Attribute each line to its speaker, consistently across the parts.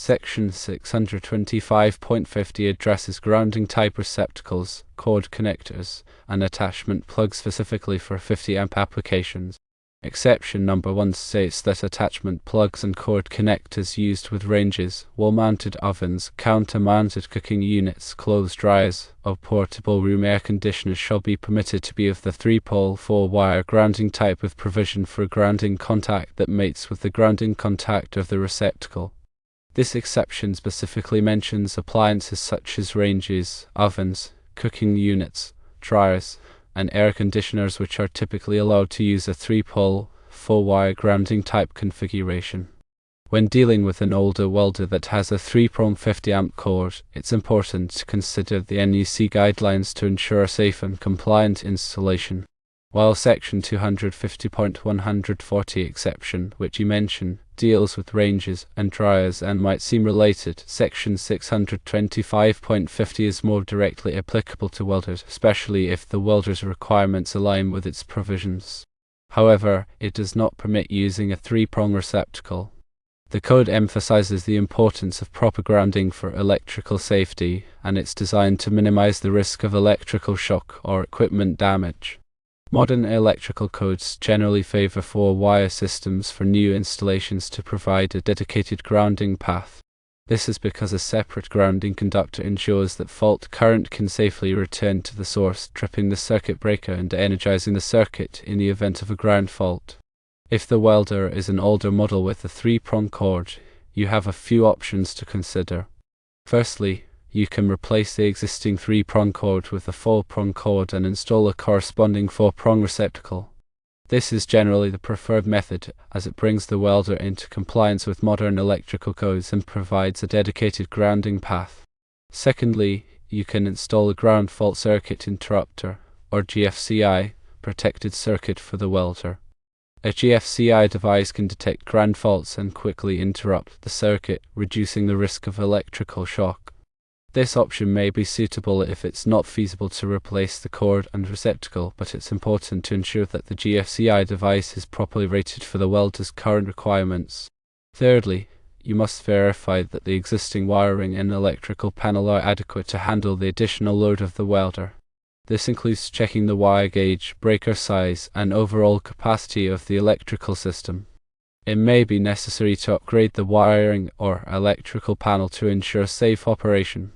Speaker 1: Section 625.50 addresses grounding type receptacles, cord connectors, and attachment plugs specifically for 50-amp applications. Exception number 1 states that attachment plugs and cord connectors used with ranges, wall-mounted ovens, counter-mounted cooking units, clothes dryers, or portable room air conditioners shall be permitted to be of the 3-pole 4-wire grounding type with provision for a grounding contact that mates with the grounding contact of the receptacle. This exception specifically mentions appliances such as ranges, ovens, cooking units, dryers, and air conditioners, which are typically allowed to use a 3-pole, 4-wire grounding type configuration. When dealing with an older welder that has a 3-prong 50-amp cord, it's important to consider the NEC guidelines to ensure a safe and compliant installation. While Section 250.140 exception, which you mention, deals with ranges and dryers and might seem related, Section 625.50 is more directly applicable to welders, especially if the welder's requirements align with its provisions. However, it does not permit using a 3-prong receptacle. The code emphasizes the importance of proper grounding for electrical safety, and it's designed to minimize the risk of electrical shock or equipment damage. Modern electrical codes generally favor 4-wire systems for new installations to provide a dedicated grounding path. This is because a separate grounding conductor ensures that fault current can safely return to the source, tripping the circuit breaker and energizing the circuit in the event of a ground fault. If the welder is an older model with a 3-prong cord, you have a few options to consider. Firstly, you can replace the existing 3-prong cord with a 4-prong cord and install a corresponding 4-prong receptacle. This is generally the preferred method, as it brings the welder into compliance with modern electrical codes and provides a dedicated grounding path. Secondly, you can install a ground fault circuit interrupter, or GFCI, protected circuit for the welder. A GFCI device can detect ground faults and quickly interrupt the circuit, reducing the risk of electrical shock. This option may be suitable if it's not feasible to replace the cord and receptacle, but it's important to ensure that the GFCI device is properly rated for the welder's current requirements. Thirdly, you must verify that the existing wiring and electrical panel are adequate to handle the additional load of the welder. This includes checking the wire gauge, breaker size, and overall capacity of the electrical system. It may be necessary to upgrade the wiring or electrical panel to ensure safe operation.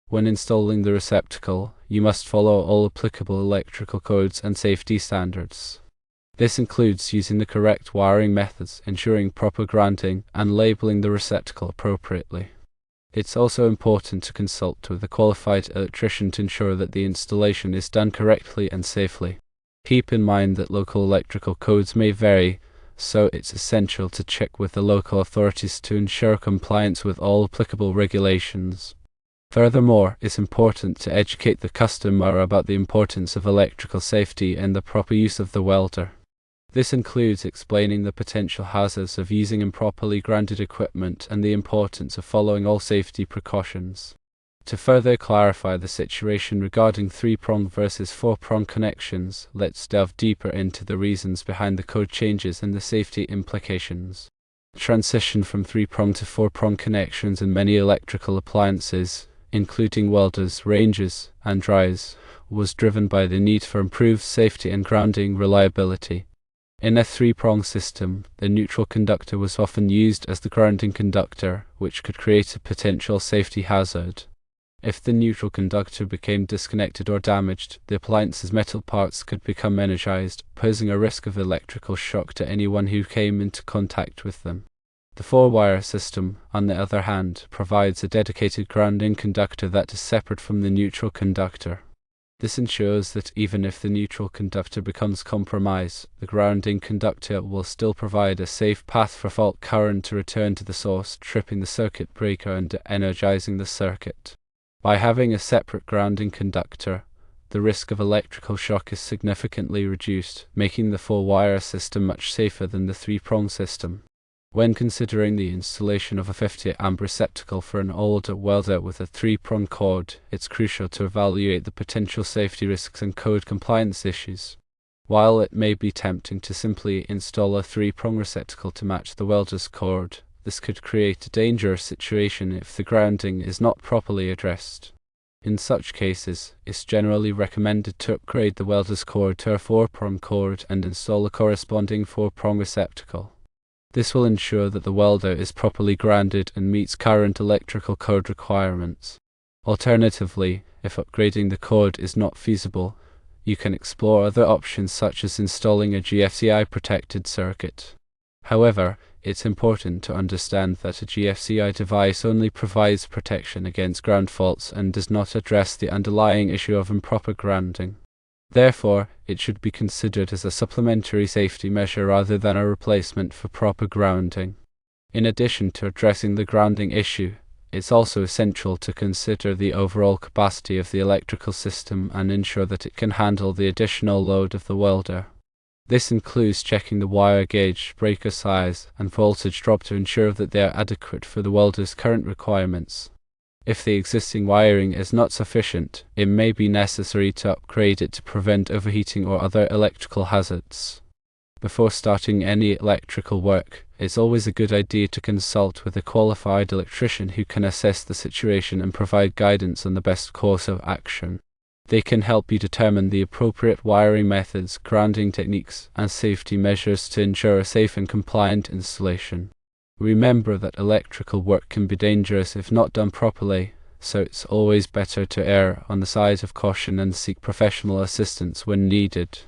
Speaker 1: When installing the receptacle, you must follow all applicable electrical codes and safety standards. This includes using the correct wiring methods, ensuring proper grounding, and labeling the receptacle appropriately. It's also important to consult with a qualified electrician to ensure that the installation is done correctly and safely. Keep in mind that local electrical codes may vary, so it's essential to check with the local authorities to ensure compliance with all applicable regulations. Furthermore, it's important to educate the customer about the importance of electrical safety and the proper use of the welder. This includes explaining the potential hazards of using improperly grounded equipment and the importance of following all safety precautions. To further clarify the situation regarding 3-prong versus 4-prong connections, let's delve deeper into the reasons behind the code changes and the safety implications. The transition from 3-prong to 4-prong connections in many electrical appliances, including welders, ranges, and dryers, was driven by the need for improved safety and grounding reliability. In a 3-prong system, the neutral conductor was often used as the grounding conductor, which could create a potential safety hazard. If the neutral conductor became disconnected or damaged, the appliance's metal parts could become energized, posing a risk of electrical shock to anyone who came into contact with them. The 4-wire system, on the other hand, provides a dedicated grounding conductor that is separate from the neutral conductor. This ensures that even if the neutral conductor becomes compromised, the grounding conductor will still provide a safe path for fault current to return to the source, tripping the circuit breaker and energizing the circuit. By having a separate grounding conductor, the risk of electrical shock is significantly reduced, making the 4-wire system much safer than the 3-prong system. When considering the installation of a 50-amp receptacle for an older welder with a 3-prong cord, it's crucial to evaluate the potential safety risks and code compliance issues. While it may be tempting to simply install a 3-prong receptacle to match the welder's cord, This could create a dangerous situation if the grounding is not properly addressed. In such cases, it's generally recommended to upgrade the welder's cord to a 4-prong cord and install a corresponding 4-prong receptacle. This will ensure that the welder is properly grounded and meets current electrical code requirements. Alternatively, if upgrading the cord is not feasible, you can explore other options such as installing a GFCI protected circuit. However, it's important to understand that a GFCI device only provides protection against ground faults and does not address the underlying issue of improper grounding. Therefore, it should be considered as a supplementary safety measure rather than a replacement for proper grounding. In addition to addressing the grounding issue, it's also essential to consider the overall capacity of the electrical system and ensure that it can handle the additional load of the welder. This includes checking the wire gauge, breaker size, and voltage drop to ensure that they are adequate for the welder's current requirements. If the existing wiring is not sufficient, it may be necessary to upgrade it to prevent overheating or other electrical hazards. Before starting any electrical work, it's always a good idea to consult with a qualified electrician who can assess the situation and provide guidance on the best course of action. They can help you determine the appropriate wiring methods, grounding techniques, and safety measures to ensure a safe and compliant installation. Remember that electrical work can be dangerous if not done properly, so it's always better to err on the side of caution and seek professional assistance when needed.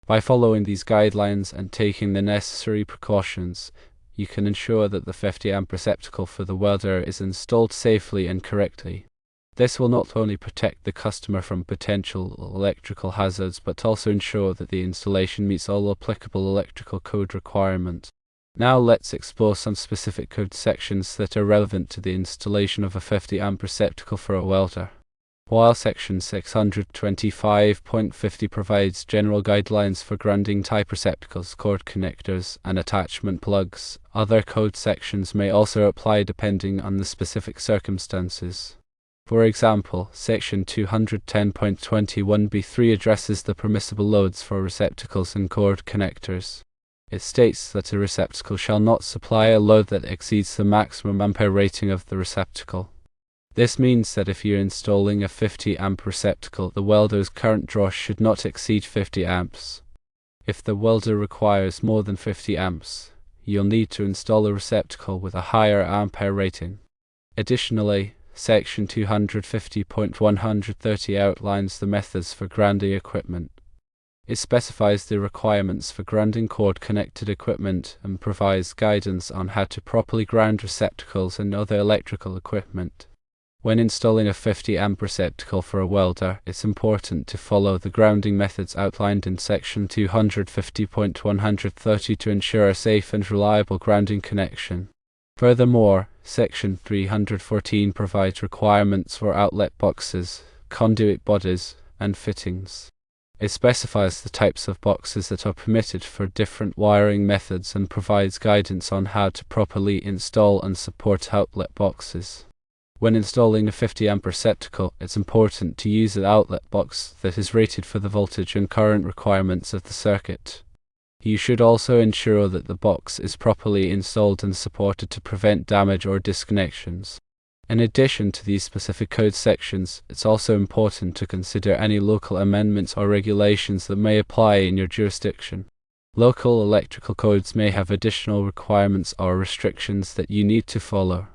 Speaker 1: By following these guidelines and taking the necessary precautions, you can ensure that the 50-amp receptacle for the welder is installed safely and correctly. This will not only protect the customer from potential electrical hazards, but also ensure that the installation meets all applicable electrical code requirements. Now let's explore some specific code sections that are relevant to the installation of a 50-amp receptacle for a welder. While Section 625.50 provides general guidelines for grounding type receptacles, cord connectors, and attachment plugs, other code sections may also apply depending on the specific circumstances. For example, Section 210.21b3 addresses the permissible loads for receptacles and cord connectors. It states that a receptacle shall not supply a load that exceeds the maximum ampere rating of the receptacle. This means that if you're installing a 50-amp receptacle, the welder's current draw should not exceed 50 amps. If the welder requires more than 50 amps, you'll need to install a receptacle with a higher ampere rating. Additionally, Section 250.130 outlines the methods for grounding equipment. It specifies the requirements for grounding cord-connected equipment and provides guidance on how to properly ground receptacles and other electrical equipment. When installing a 50-amp receptacle for a welder, it's important to follow the grounding methods outlined in Section 250.130 to ensure a safe and reliable grounding connection. Furthermore, Section 314 provides requirements for outlet boxes, conduit bodies, and fittings. It specifies the types of boxes that are permitted for different wiring methods and provides guidance on how to properly install and support outlet boxes. When installing a 50-amp receptacle, it's important to use an outlet box that is rated for the voltage and current requirements of the circuit. You should also ensure that the box is properly installed and supported to prevent damage or disconnections. In addition to these specific code sections, it's also important to consider any local amendments or regulations that may apply in your jurisdiction. Local electrical codes may have additional requirements or restrictions that you need to follow.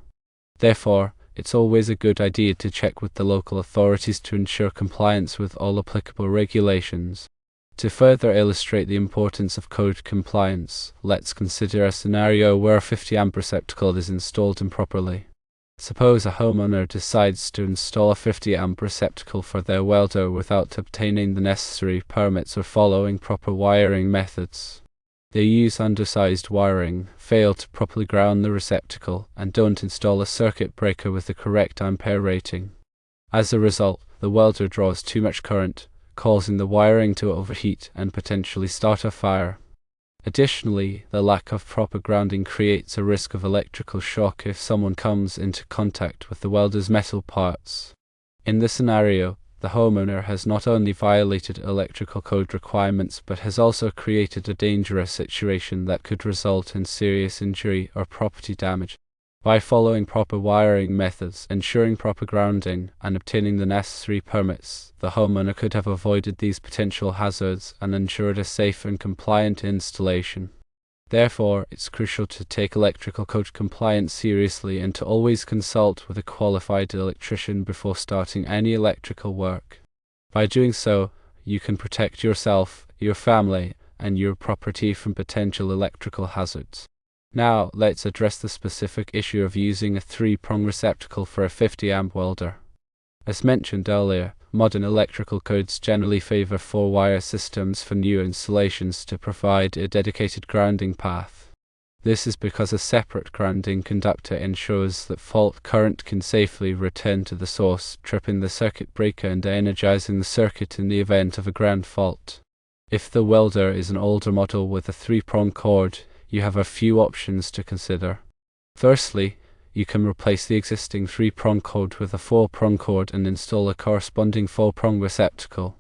Speaker 1: Therefore, it's always a good idea to check with the local authorities to ensure compliance with all applicable regulations. To further illustrate the importance of code compliance, let's consider a scenario where a 50-amp receptacle is installed improperly. Suppose a homeowner decides to install a 50-amp receptacle for their welder without obtaining the necessary permits or following proper wiring methods. They use undersized wiring, fail to properly ground the receptacle, and don't install a circuit breaker with the correct ampere rating. As a result, the welder draws too much current, causing the wiring to overheat and potentially start a fire. Additionally, the lack of proper grounding creates a risk of electrical shock if someone comes into contact with the welder's metal parts. In this scenario, the homeowner has not only violated electrical code requirements but has also created a dangerous situation that could result in serious injury or property damage. By following proper wiring methods, ensuring proper grounding, and obtaining the necessary permits, the homeowner could have avoided these potential hazards and ensured a safe and compliant installation. Therefore, it's crucial to take electrical code compliance seriously and to always consult with a qualified electrician before starting any electrical work. By doing so, you can protect yourself, your family, and your property from potential electrical hazards. Now, let's address the specific issue of using a 3-prong receptacle for a 50-amp welder. As mentioned earlier, modern electrical codes generally favor 4-wire systems for new installations to provide a dedicated grounding path. This is because a separate grounding conductor ensures that fault current can safely return to the source, tripping the circuit breaker and energizing the circuit in the event of a ground fault. If the welder is an older model with a 3-prong cord, you have a few options to consider. Firstly, you can replace the existing 3-prong cord with a 4-prong cord and install a corresponding 4-prong receptacle.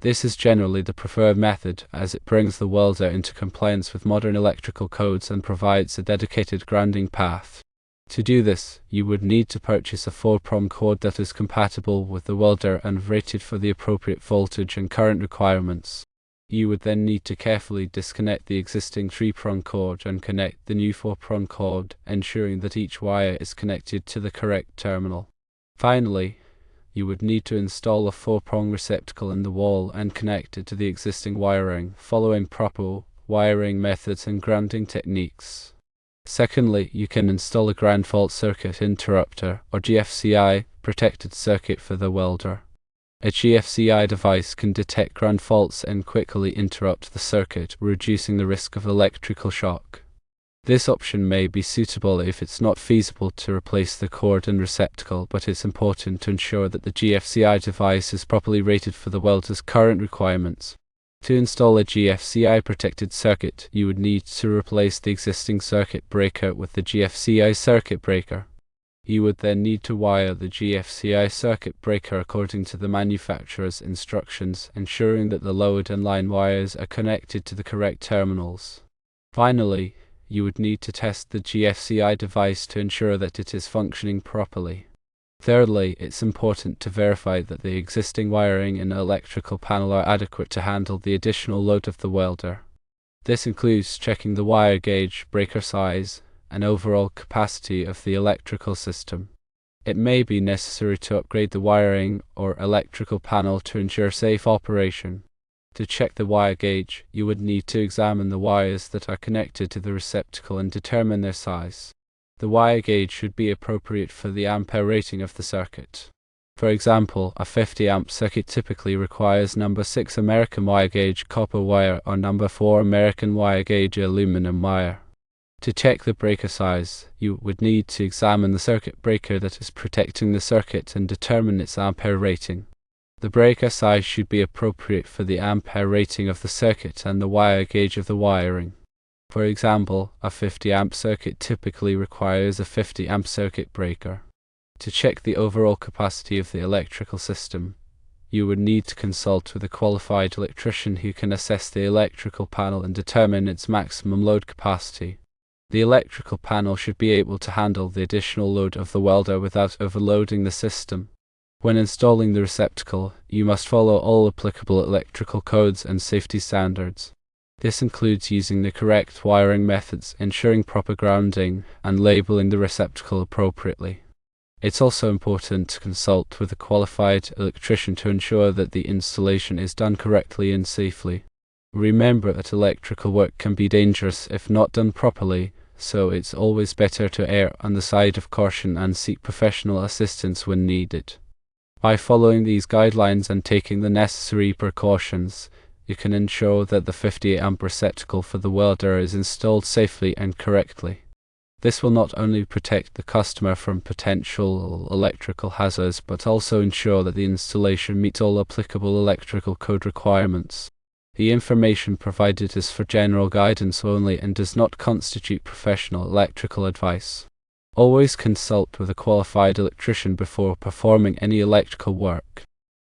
Speaker 1: This is generally the preferred method, as it brings the welder into compliance with modern electrical codes and provides a dedicated grounding path. To do this, you would need to purchase a 4-prong cord that is compatible with the welder and rated for the appropriate voltage and current requirements. You would then need to carefully disconnect the existing 3-prong cord and connect the new 4-prong cord, ensuring that each wire is connected to the correct terminal. Finally, you would need to install a 4-prong receptacle in the wall and connect it to the existing wiring, following proper wiring methods and grounding techniques. Secondly, you can install a ground fault circuit interrupter, or GFCI, protected circuit for the welder. A GFCI device can detect ground faults and quickly interrupt the circuit, reducing the risk of electrical shock. This option may be suitable if it's not feasible to replace the cord and receptacle, but it's important to ensure that the GFCI device is properly rated for the welder's current requirements. To install a GFCI protected circuit, you would need to replace the existing circuit breaker with the GFCI circuit breaker. You would then need to wire the GFCI circuit breaker according to the manufacturer's instructions, ensuring that the load and line wires are connected to the correct terminals. Finally, you would need to test the GFCI device to ensure that it is functioning properly. Thirdly, it's important to verify that the existing wiring and electrical panel are adequate to handle the additional load of the welder. This includes checking the wire gauge, breaker size, and overall capacity of the electrical system. It may be necessary to upgrade the wiring or electrical panel to ensure safe operation. To check the wire gauge, you would need to examine the wires that are connected to the receptacle and determine their size. The wire gauge should be appropriate for the ampere rating of the circuit. For example, a 50-amp circuit typically requires number 6 American wire gauge copper wire or number 4 American wire gauge aluminum wire. To check the breaker size, you would need to examine the circuit breaker that is protecting the circuit and determine its ampere rating. The breaker size should be appropriate for the ampere rating of the circuit and the wire gauge of the wiring. For example, a 50-amp circuit typically requires a 50-amp circuit breaker. To check the overall capacity of the electrical system, you would need to consult with a qualified electrician who can assess the electrical panel and determine its maximum load capacity. The electrical panel should be able to handle the additional load of the welder without overloading the system. When installing the receptacle, you must follow all applicable electrical codes and safety standards. This includes using the correct wiring methods, ensuring proper grounding, and labeling the receptacle appropriately. It's also important to consult with a qualified electrician to ensure that the installation is done correctly and safely. Remember that electrical work can be dangerous if not done properly, so it's always better to err on the side of caution and seek professional assistance when needed. By following these guidelines and taking the necessary precautions, you can ensure that the 50-amp receptacle for the welder is installed safely and correctly. This will not only protect the customer from potential electrical hazards, but also ensure that the installation meets all applicable electrical code requirements. The information provided is for general guidance only and does not constitute professional electrical advice. Always consult with a qualified electrician before performing any electrical work.